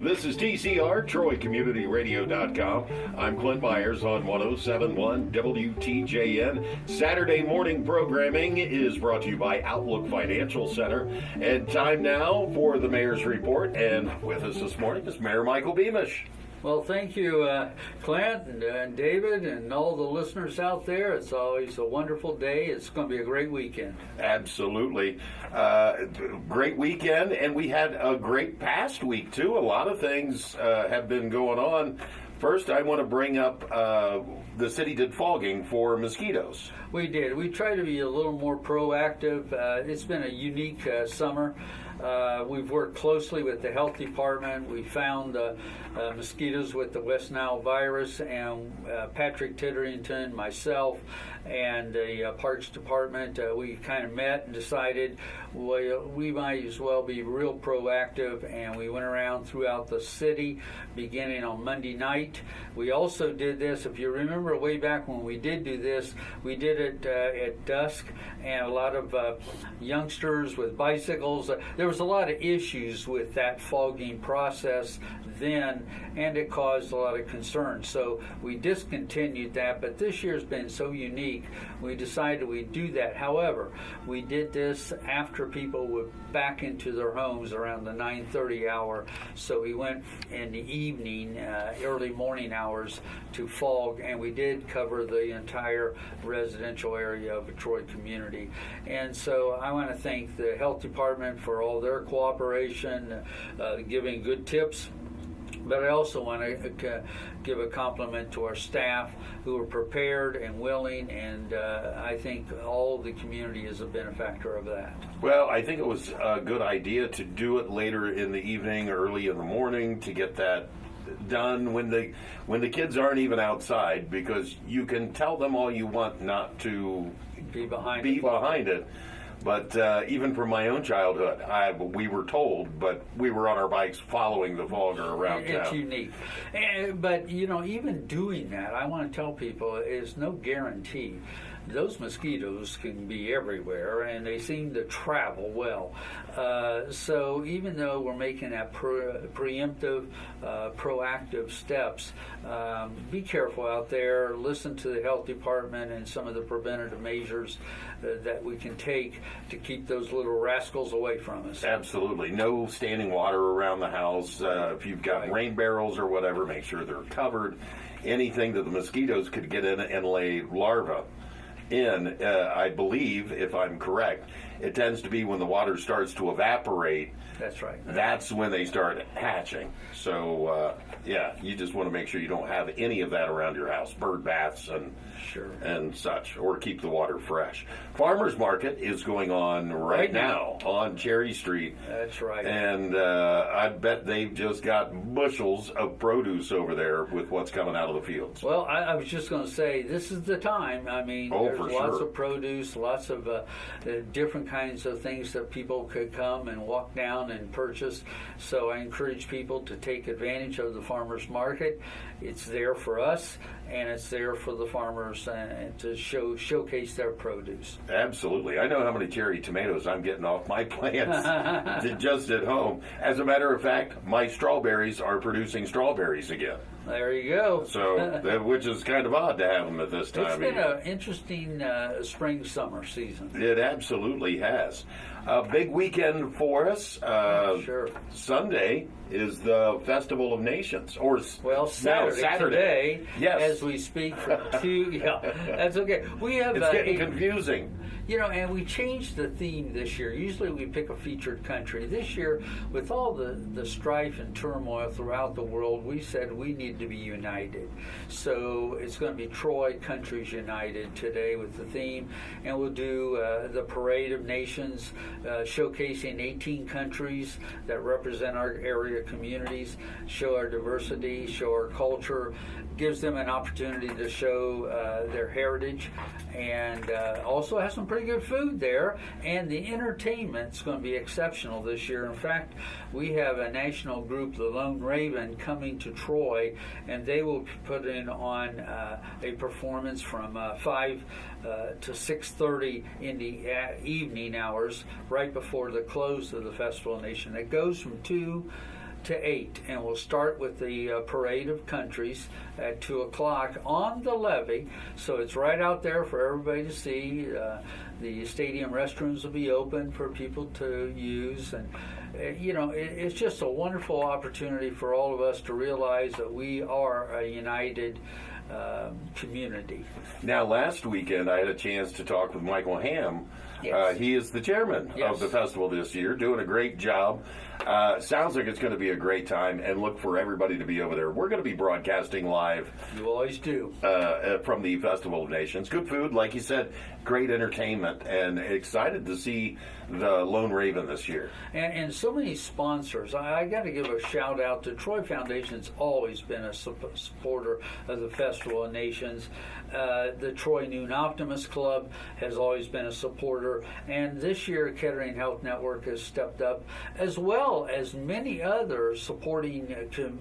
This is TCR, TroyCommunityRadio.com. I'm Clint Myers on 107.1 WTJN. Saturday morning programming is brought to you by Outlook Financial Center. And time now for the Mayor's Report. And with us this morning is Mayor Michael Beamish. Well, thank you, Clint and David and all the listeners out there. It's always a wonderful day. It's going to be a great weekend. Absolutely. Great weekend, and we had a great past week, too. A lot of things have been going on. First, I want to bring up the city did fogging for mosquitoes. We did. We tried to be a little more proactive. It's been a unique summer. We've worked closely with the health department. We found mosquitoes with the West Nile virus, and Patrick Titterington, myself, and the Parks Department, we kind of met and decided we might as well be real proactive, and we went around throughout the city beginning on Monday night. We also did this, if you remember way back when we did do this, we did it at dusk, and a lot of youngsters with bicycles. There was a lot of issues with that fogging process then, and it caused a lot of concern. So we discontinued that, but this year's been so unique, we decided we'd do that. However, we did this after people were back into their homes around the 9:30 hour, so we went in the evening, early morning hours to fog, and we did cover the entire residential area of the Troy community. And so I want to thank the health department for all their cooperation, giving good tips. But I also want to give a compliment to our staff who are prepared and willing, and I think all the community is a benefactor of that. Well, I think it was a good idea to do it later in the evening, early in the morning, to get that done when the kids aren't even outside, because you can tell them all you want not to be behind it. But even from my own childhood, we were told, but we were on our bikes following the fogger around town. It's unique. But, even doing that, I want to tell people, is no guarantee. Those mosquitoes can be everywhere, and they seem to travel well. So even though we're making that preemptive, proactive steps, be careful out there. Listen to the health department and some of the preventative measures that we can take to keep those little rascals away from us. Absolutely. No standing water around the house. If you've got rain barrels or whatever, make sure they're covered. Anything that the mosquitoes could get in and lay larvae in, I believe, if I'm correct, it tends to be when the water starts to evaporate. That's right. That's when they start hatching. So, you just want to make sure you don't have any of that around your house, bird baths and such, or keep the water fresh. Farmers Market is going on right now on Cherry Street. That's right. And I bet they've just got bushels of produce over there with what's coming out of the fields. Well, I was just going to say, this is the time. I mean, there's lots of produce, lots of different kinds of things that people could come and walk down and purchase. So I encourage people to take advantage of the farmers market. It's there for us, and it's there for the farmers to showcase their produce. Absolutely. I know how many cherry tomatoes I'm getting off my plants just at home. As a matter of fact, my strawberries are producing strawberries again. There you go. So, which is kind of odd to have them at this time. It's been an interesting spring-summer season. It absolutely has. A big weekend for us. Sure. Sunday is the Festival of Nations, or Saturday. Today, yes, as we speak. That's okay. We have. It's getting confusing. And we changed the theme this year. Usually we pick a featured country. This year, with all the strife and turmoil throughout the world, we said we need to be united. So it's going to be Troy Countries United today with the theme. And we'll do the Parade of Nations, showcasing 18 countries that represent our area communities, show our diversity, show our culture, gives them an opportunity to show their heritage, and also have some pretty good food there. And the entertainment's going to be exceptional this year. In fact, we have a national group, the Lone Raven, coming to Troy, and they will put in on a performance from 5 to 6:30 in the evening hours, right before the close of the Festival of Nation. It goes from 2 to 8, and we'll start with the parade of countries at 2 o'clock on the levee. So it's right out there for everybody to see. The stadium restrooms will be open for people to use, and it's just a wonderful opportunity for all of us to realize that we are a united community. Now, last weekend I had a chance to talk with Michael Ham. Yes. He is the chairman Yes. of the festival this year, doing a great job. Sounds like it's going to be a great time, and look for everybody to be over there. We're going to be broadcasting live. You always do. From the Festival of Nations. Good food, like you said, great entertainment, and excited to see the Lone Raven this year. And so many sponsors. I got to give a shout out to Troy Foundation's always been a supporter of the Festival of Nations. The Troy Noon Optimist Club has always been a supporter, and this year Kettering Health Network has stepped up, as well as many other supporting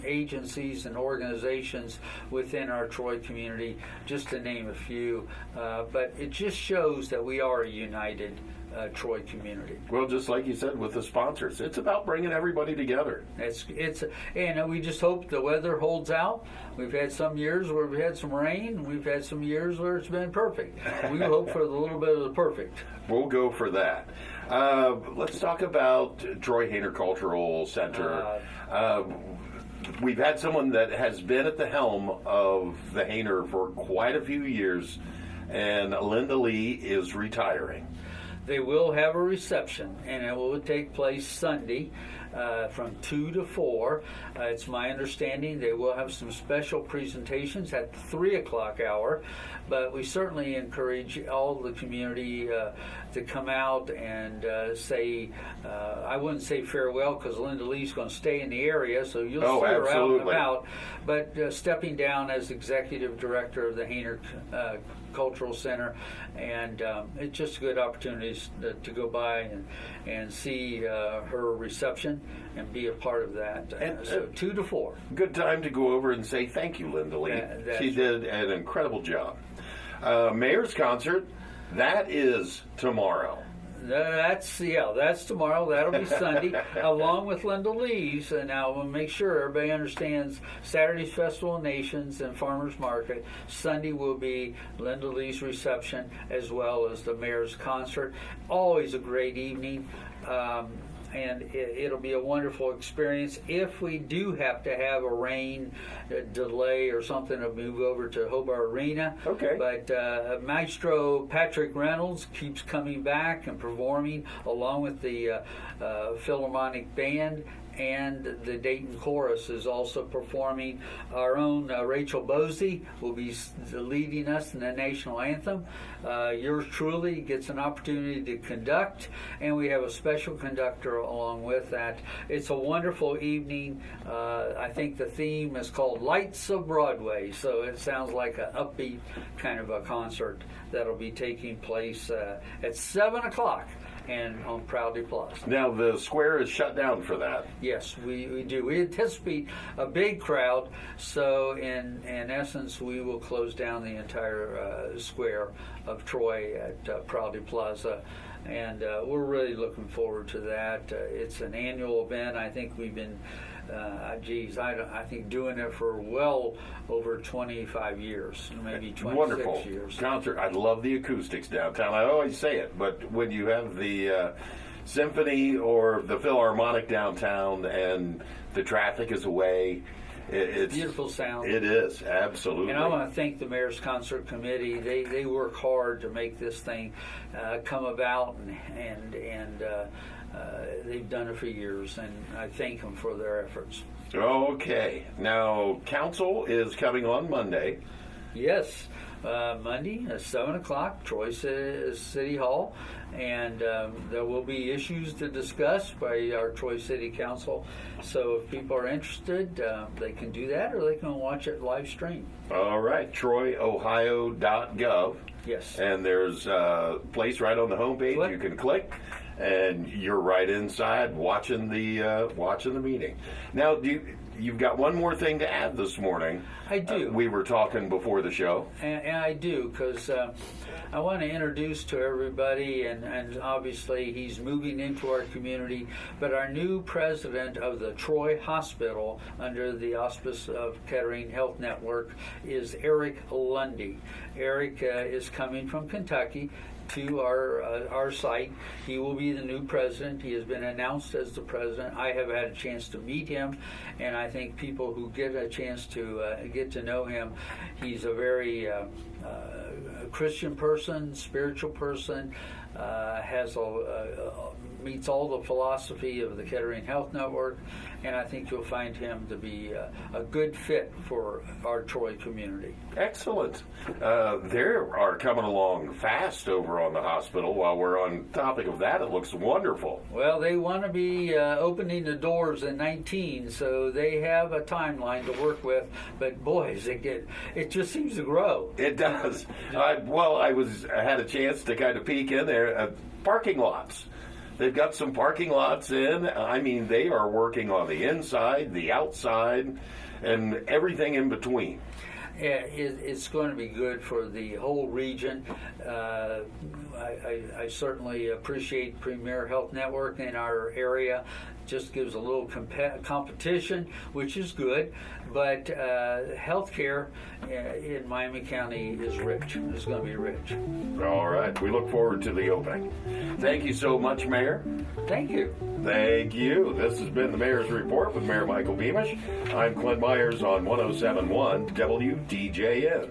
agencies and organizations within our Troy community, just to name a few. But it just shows that we are a united Troy community. Well, just like you said with the sponsors, it's about bringing everybody together. And we just hope the weather holds out. We've had some years where we've had some rain. We've had some years where it's been perfect. We hope for a little bit of the perfect. We'll go for that. Let's talk about Troy Hayner Cultural Center. We've had someone that has been at the helm of the Hayner for quite a few years, and Linda Lee is retiring. They will have a reception, and it will take place Sunday from 2 to 4. It's my understanding they will have some special presentations at the 3 o'clock hour, but we certainly encourage all the community to come out and say, I wouldn't say farewell because Linda Lee's going to stay in the area, so you'll see her out and about, but stepping down as executive director of the Hayner Cultural Center, and it's just a good opportunity to go by and see her reception and be a part of that. So 2 to 4. Good time to go over and say thank you, Linda Lee. She did an incredible job. Mayor's concert, that is tomorrow. That's tomorrow. That'll be Sunday, along with Linda Lee's. Now we'll make sure everybody understands Saturday's Festival of Nations and Farmers Market. Sunday will be Linda Lee's reception as well as the mayor's concert. Always a great evening. And it'll be a wonderful experience. If we do have to have a rain delay or something, to move over to Hobart Arena. Okay. But Maestro Patrick Reynolds keeps coming back and performing along with the Philharmonic Band. And the Dayton Chorus is also performing. Our own Rachel Bosey will be leading us in the national anthem. Yours truly gets an opportunity to conduct, and we have a special conductor along with that. It's a wonderful evening. I think the theme is called Lights of Broadway, so it sounds like an upbeat kind of a concert that'll be taking place at 7 o'clock. And on Proudly Plaza. Now, the square is shut down for that. Yes, we do. We anticipate a big crowd, so in essence, we will close down the entire square of Troy at Proudly Plaza. And we're really looking forward to that. It's an annual event. I think we've been, I think doing it for well over 25 years, maybe 26 Wonderful years. Concert. I love the acoustics downtown. I always say it, but when you have the symphony or the Philharmonic downtown and the traffic is away, it's beautiful sound. It is, absolutely. And I want to thank the Mayor's Concert Committee. They work hard to make this thing come about, and they've done it for years, and I thank them for their efforts. Okay. Now, council is coming on Monday. Yes. Monday at 7 o'clock, Troy City Hall, and there will be issues to discuss by our Troy City Council. So if people are interested, they can do that, or they can watch it live stream. All right, TroyOhio.gov. Yes. And there's a place right on the homepage you can click, and you're right inside watching the meeting. Now, you've got one more thing to add this morning. I do. We were talking before the show. And I do, because I want to introduce to everybody, and obviously he's moving into our community, but our new president of the Troy Hospital, under the auspice of Kettering Health Network, is Eric Lundy. Eric is coming from Kentucky to our site. He will be the new president. He has been announced as the president. I have had a chance to meet him, and I think people who get a chance to get to know him, he's a very Christian person, spiritual person, meets all the philosophy of the Kettering Health Network, and I think you'll find him to be a good fit for our Troy community. Excellent. They are coming along fast over on the hospital. While we're on topic of that, it looks wonderful. Well, they want to be opening the doors in 19, so they have a timeline to work with. But boys, it just seems to grow. It does. I had a chance to kind of peek in there. Parking lots. They've got some parking lots in. I mean, they are working on the inside, the outside, and everything in between. Yeah, it's going to be good for the whole region. I certainly appreciate Premier Health Network in our area. Just gives a little competition, which is good. But healthcare in Miami County is rich. It's going to be rich. All right. We look forward to the opening. Thank you so much, Mayor. Thank you. Thank you. This has been the Mayor's Report with Mayor Michael Beamish. I'm Clint Myers on 107.1 WTJN.